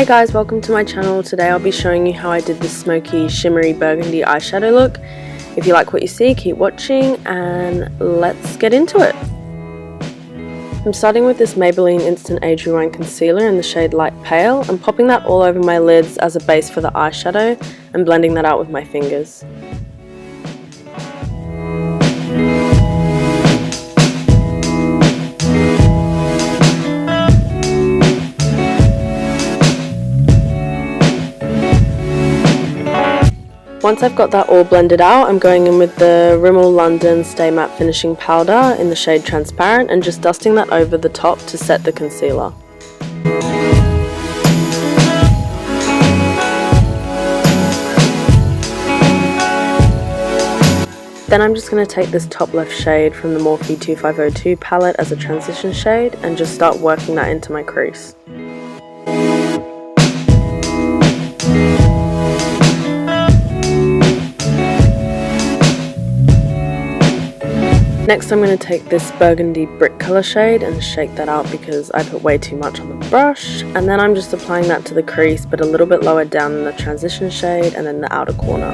Hey guys, welcome to my channel. Today I'll be showing you how I did this smoky shimmery burgundy eyeshadow look. If you like what you see, keep watching and let's get into it. I'm starting with this Maybelline Instant Age Rewind Concealer in the shade Light Pale and popping that all over my lids as a base for the eyeshadow and blending that out with my fingers. Once I've got that all blended out, I'm going in with the Rimmel London Stay Matte Finishing Powder in the shade Transparent and just dusting that over the top to set the concealer. Then I'm just going to take this top left shade from the Morphe 2502 palette as a transition shade and just start working that into my crease. Next I'm going to take this burgundy brick colour shade and shake that out because I put way too much on the brush, and then I'm just applying that to the crease but a little bit lower down in the transition shade and then the outer corner.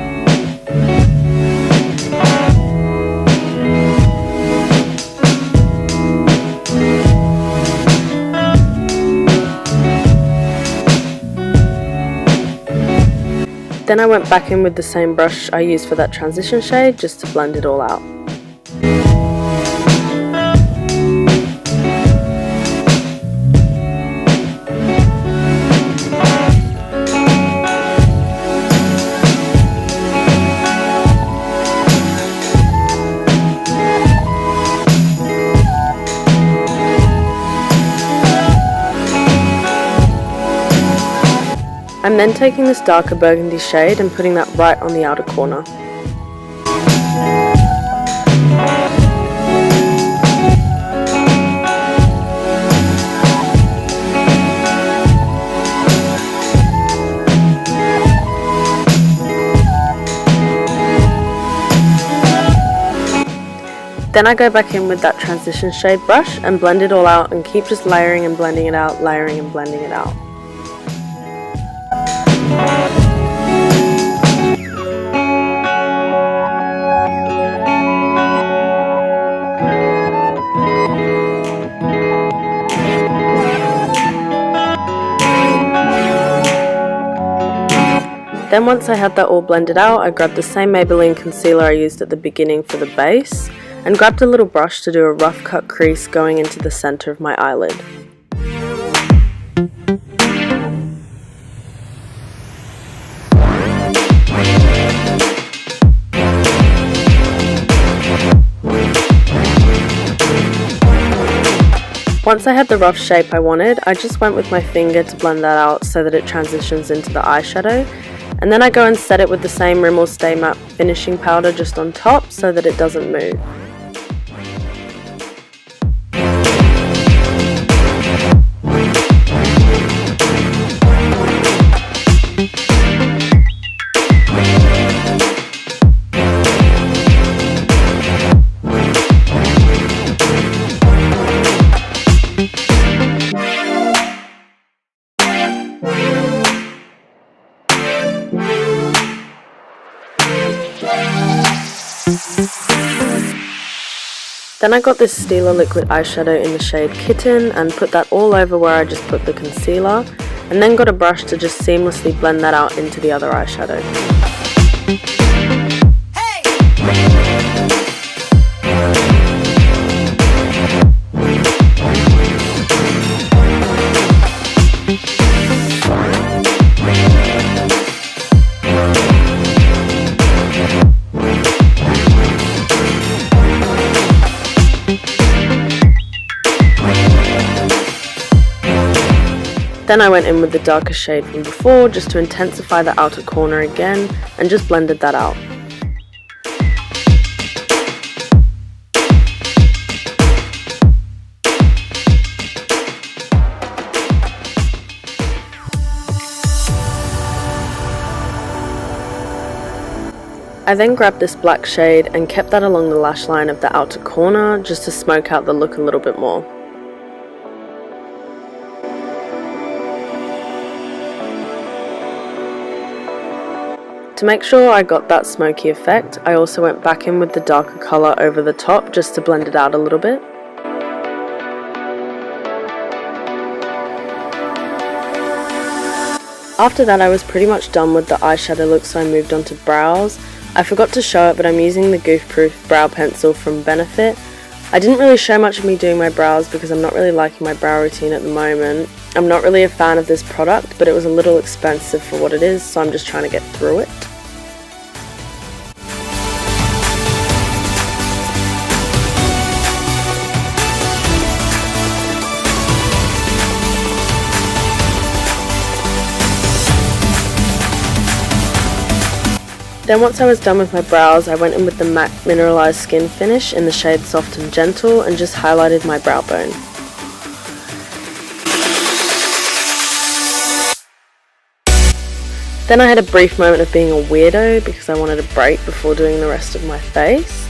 Then I went back in with the same brush I used for that transition shade just to blend it all out. I'm then taking this darker burgundy shade and putting that right on the outer corner. Then I go back in with that transition shade brush and blend it all out and keep just layering and blending it out, layering and blending it out. Then once I had that all blended out, I grabbed the same Maybelline concealer I used at the beginning for the base and grabbed a little brush to do a rough cut crease going into the center of my eyelid. Once I had the rough shape I wanted, I just went with my finger to blend that out so that it transitions into the eyeshadow. And then I go and set it with the same Rimmel Stay Matte Finishing Powder just on top so that it doesn't move. Then I got this Stila liquid eyeshadow in the shade Kitten and put that all over where I just put the concealer, and then got a brush to just seamlessly blend that out into the other eyeshadow. Then I went in with the darker shade from before just to intensify the outer corner again and just blended that out. I then grabbed this black shade and kept that along the lash line of the outer corner just to smoke out the look a little bit more. To make sure I got that smoky effect, I also went back in with the darker colour over the top just to blend it out a little bit. After that I was pretty much done with the eyeshadow look, so I moved on to brows. I forgot to show it, but I'm using the Goof Proof brow pencil from Benefit. I didn't really show much of me doing my brows because I'm not really liking my brow routine at the moment. I'm not really a fan of this product, but it was a little expensive for what it is, so I'm just trying to get through it. Then once I was done with my brows, I went in with the MAC Mineralise Skin Finish in the shade Soft and Gentle and just highlighted my brow bone. Then I had a brief moment of being a weirdo because I wanted a break before doing the rest of my face.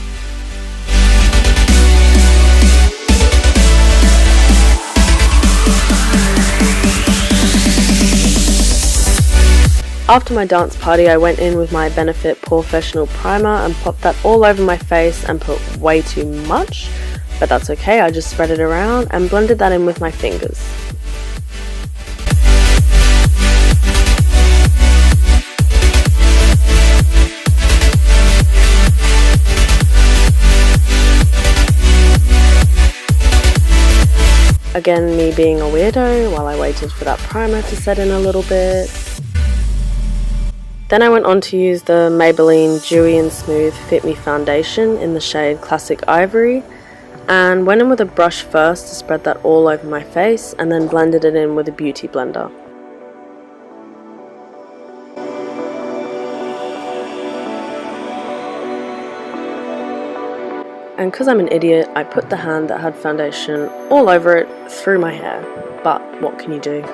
After my dance party, I went in with my Benefit Professional Primer and popped that all over my face and put way too much, but that's okay, I just spread it around and blended that in with my fingers. Again, me being a weirdo while I waited for that primer to set in a little bit. Then I went on to use the Maybelline Dewy and Smooth Fit Me Foundation in the shade Classic Ivory and went in with a brush first to spread that all over my face and then blended it in with a beauty blender. And because I'm an idiot, I put the hand that had foundation all over it through my hair, but what can you do?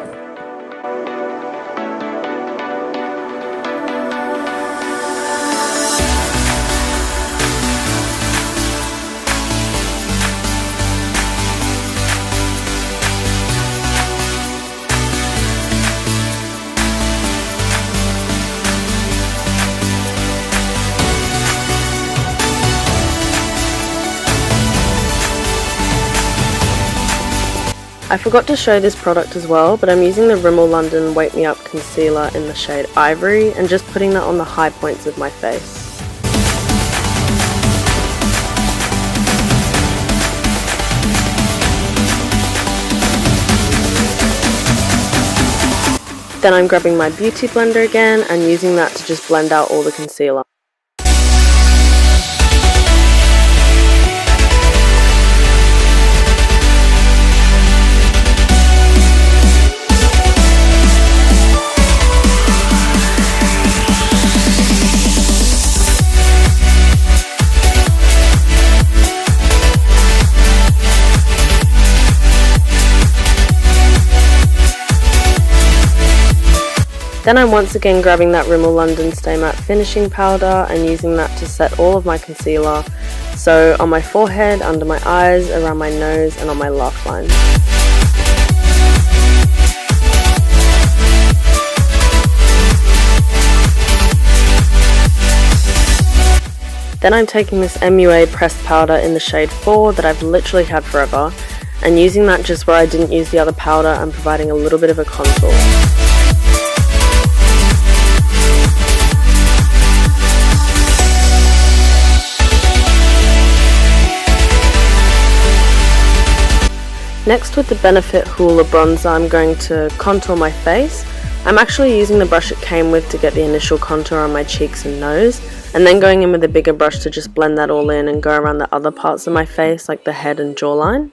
I forgot to show this product as well, but I'm using the Rimmel London Wake Me Up Concealer in the shade Ivory and just putting that on the high points of my face. Then I'm grabbing my beauty blender again and using that to just blend out all the concealer. Then I'm once again grabbing that Rimmel London Stay Matte Finishing Powder and using that to set all of my concealer, so on my forehead, under my eyes, around my nose and on my laugh line. Then I'm taking this MUA pressed powder in the shade 4 that I've literally had forever and using that just where I didn't use the other powder and providing a little bit of a contour. Next, with the Benefit Hoola bronzer, I'm going to contour my face. I'm actually using the brush it came with to get the initial contour on my cheeks and nose, and then going in with a bigger brush to just blend that all in and go around the other parts of my face like the head and jawline.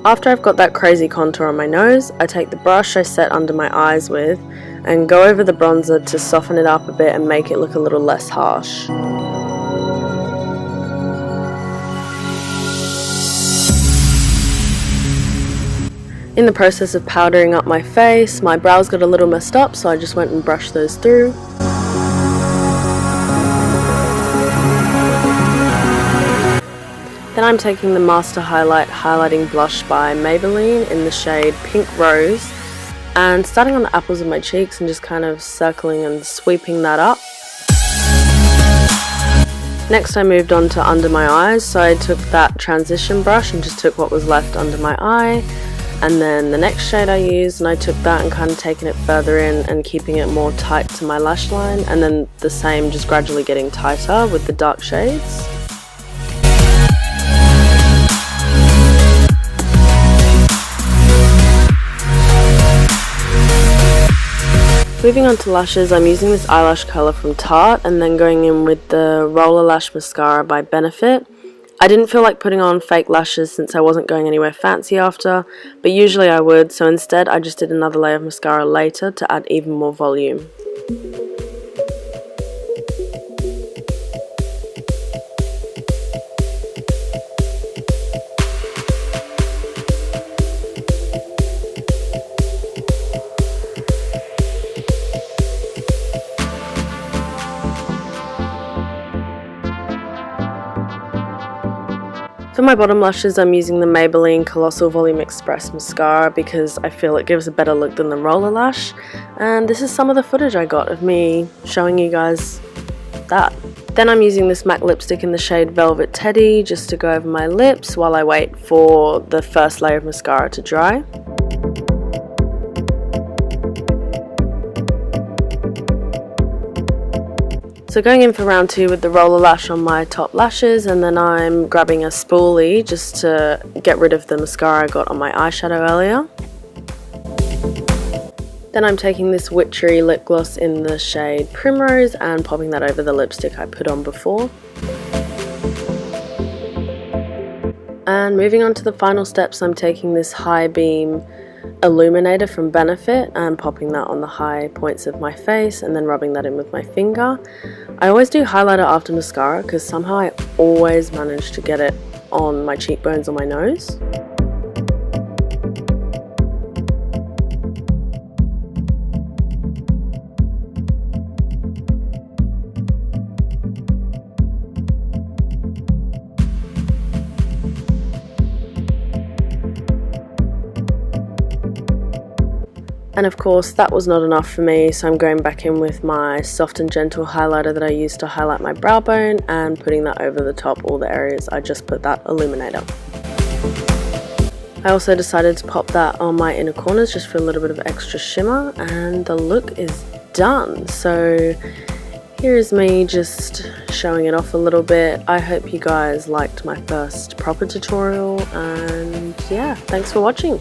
After I've got that crazy contour on my nose, I take the brush I set under my eyes with and go over the bronzer to soften it up a bit and make it look a little less harsh. In the process of powdering up my face, my brows got a little messed up, so I just went and brushed those through. Then I'm taking the Master Highlight Highlighting Blush by Maybelline in the shade Pink Rose and starting on the apples of my cheeks and just kind of circling and sweeping that up. Next I moved on to under my eyes, so I took that transition brush and just took what was left under my eye, and then the next shade I used, and I took that and kind of taking it further in and keeping it more tight to my lash line, and then the same, just gradually getting tighter with the dark shades. Moving on to lashes, I'm using this eyelash colour from Tarte and then going in with the Roller Lash Mascara by Benefit. I didn't feel like putting on fake lashes since I wasn't going anywhere fancy after, but usually I would, so instead I just did another layer of mascara later to add even more volume. For my bottom lashes, I'm using the Maybelline Colossal Volume Express Mascara because I feel it gives a better look than the Roller Lash, and this is some of the footage I got of me showing you guys that. Then I'm using this MAC lipstick in the shade Velvet Teddy just to go over my lips while I wait for the first layer of mascara to dry. So going in for round 2 with the Roller Lash on my top lashes, and then I'm grabbing a spoolie just to get rid of the mascara I got on my eyeshadow earlier. Then I'm taking this Witchery lip gloss in the shade Primrose and popping that over the lipstick I put on before. And moving on to the final steps, I'm taking this High Beam Illuminator from Benefit and popping that on the high points of my face and then rubbing that in with my finger. I always do highlighter after mascara because somehow I always manage to get it on my cheekbones or my nose. And of course that was not enough for me, so I'm going back in with my soft and gentle highlighter that I used to highlight my brow bone and putting that over the top all the areas I just put that illuminator. I also decided to pop that on my inner corners just for a little bit of extra shimmer, and the look is done. So here is me just showing it off a little bit. I hope you guys liked my first proper tutorial, and yeah, thanks for watching.